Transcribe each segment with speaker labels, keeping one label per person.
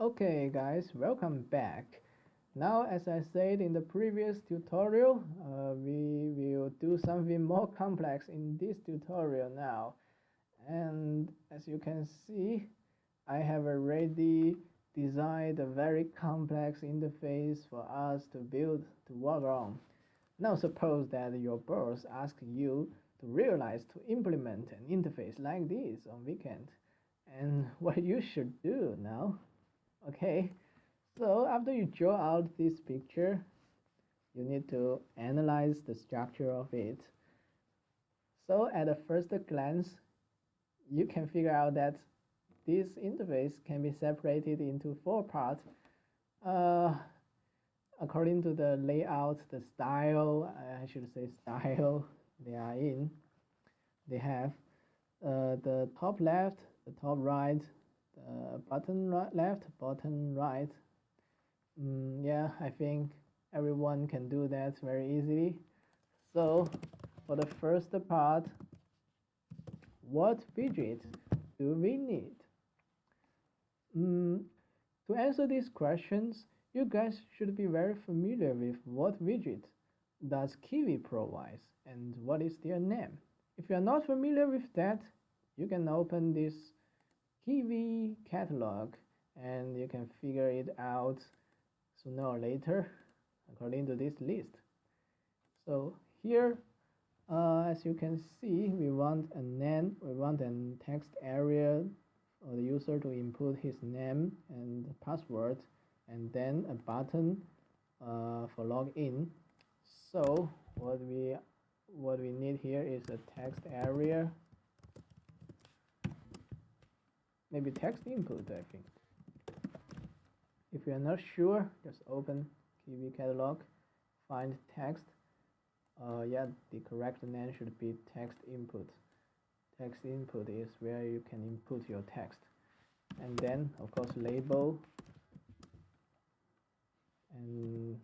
Speaker 1: Okay guys, welcome back. Now as I said in the previous tutorial, we will do something more complex in this tutorial now. And as you can see, I have already designed a very complex interface for us to build to work on. Now suppose that your boss asks you to implement an interface like this on weekend. And what you should do now. Okay, so after you draw out this picture, you need to analyze the structure of it. So at a first glance, you can figure out that this interface can be separated into 4 parts according to the layout, the style, I should say style they are in. They have the top left, the top right, bottom right, left, bottom right. Yeah, I think everyone can do that very easily. So for the first part, what widget do we need? To answer these questions, you guys should be very familiar with what widget does Kivy provides and what is their name. If you are not familiar with that, you can open this Kivy catalog and you can figure it out sooner or later according to this list. So here, as you can see, we want a text area for the user to input his name and password, and then a button for login. So what we need here is a text area, maybe text input, I think. If you are not sure, just open Kivy catalog, find text. Yeah, the correct name should be text input. Text input is where you can input your text, and then of course label and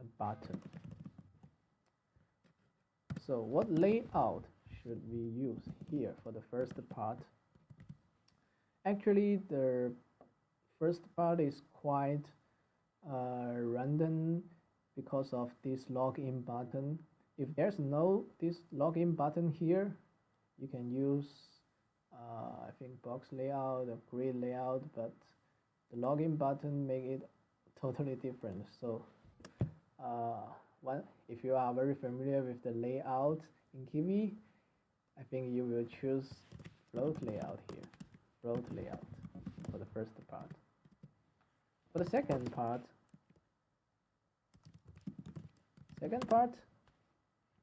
Speaker 1: a button. So what layout should we use here for the first part? Actually, the first part is quite random because of this login button. If there's no this login button here, you can use I think box layout or grid layout, but the login button make it totally different. So if you are very familiar with the layout in Kivy, I think you will choose float layout here, float layout for the first part. For the second part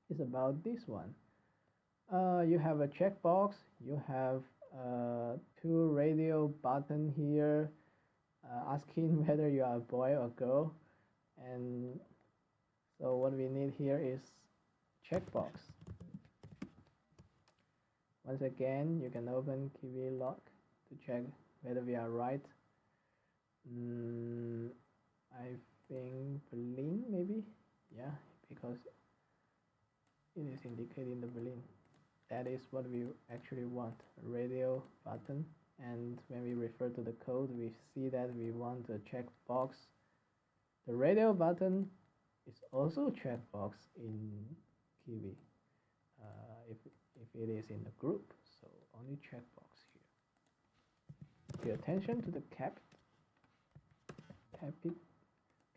Speaker 1: is about this one. You have a checkbox, you have 2 radio button here asking whether you are a boy or girl, and so what we need here is checkbox. Once again, you can open Kivy log to check whether we are right. I think Berlin maybe, yeah, because it is indicating the Berlin. That is what we actually want, a radio button. And when we refer to the code, we see that we want a checkbox. The radio button is also checkbox in Kivy if it is in the group, so only checkbox here. Pay attention to the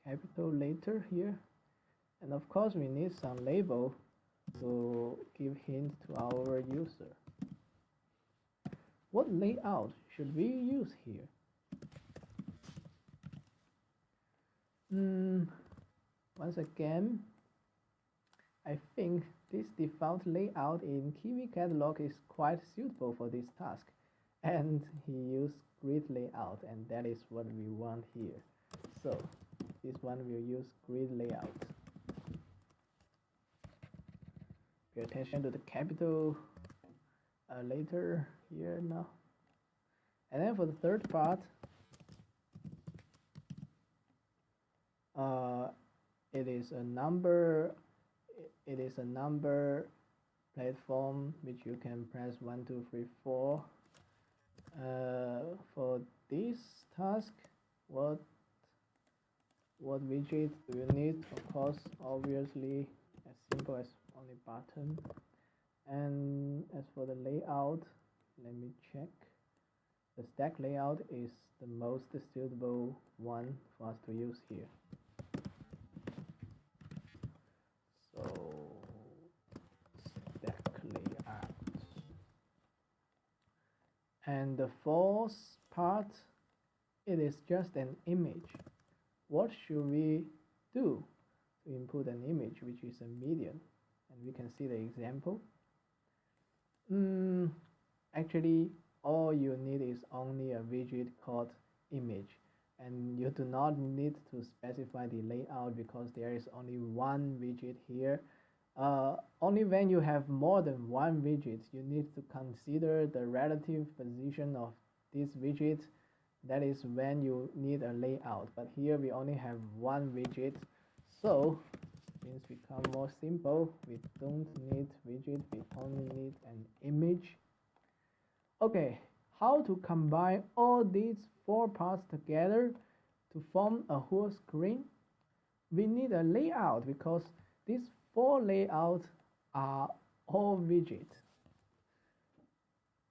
Speaker 1: capital letter here, and of course we need some label to give hint to our user. What layout should we use here? Once again, I think this default layout in Kivy catalog is quite suitable for this task, and he used grid layout, and that is what we want here. So this one will use grid layout. Pay attention to the capital letter here now. And then for the third part, it is a number platform which you can press 1 2 3 4. For this task, what widget do you need? Of course, obviously as simple as only button. And as for the layout, let me check. The stack layout is the most suitable one for us to use here. So stack layout. And the fourth part, it is just an image. What should we do to input an image, which is a medium? And we can see the example. Actually, all you need is only a widget called image, and you do not need to specify the layout because there is only one widget here. Only when you have more than one widget, you need to consider the relative position of this widget. That is when you need a layout, but here we only have one widget, so things become more simple. We don't need widget, we only need an image. Okay, how to combine all these four parts together to form a whole screen? We need a layout because these four layouts are all widgets.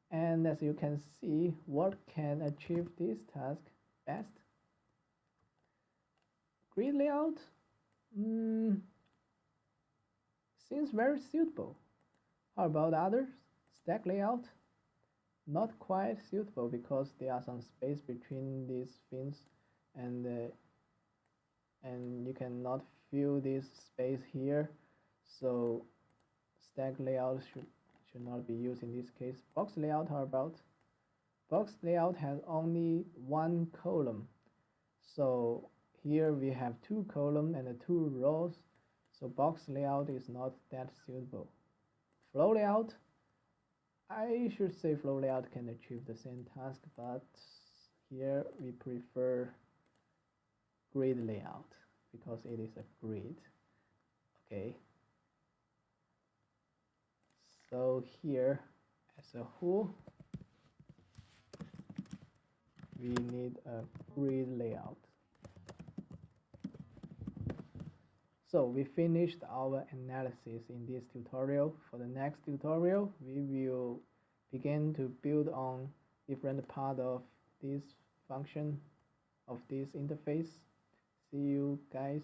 Speaker 1: And as you can see, what can achieve this task best? Grid layout seems very suitable. How about others? Stack layout? Not quite suitable because there are some space between these things, and you cannot fill this space here, so stack layout should not be used in this case. Box layout, how about? Box layout has only one column, so here we have two columns and two rows, so box layout is not that suitable. Flow layout, I should say flow layout can achieve the same task, but here we prefer grid layout because it is a grid. Okay, so here as a whole we need a grid layout. So we finished our analysis in this tutorial. For the next tutorial, we will begin to build on different part of this function of this interface. See you guys.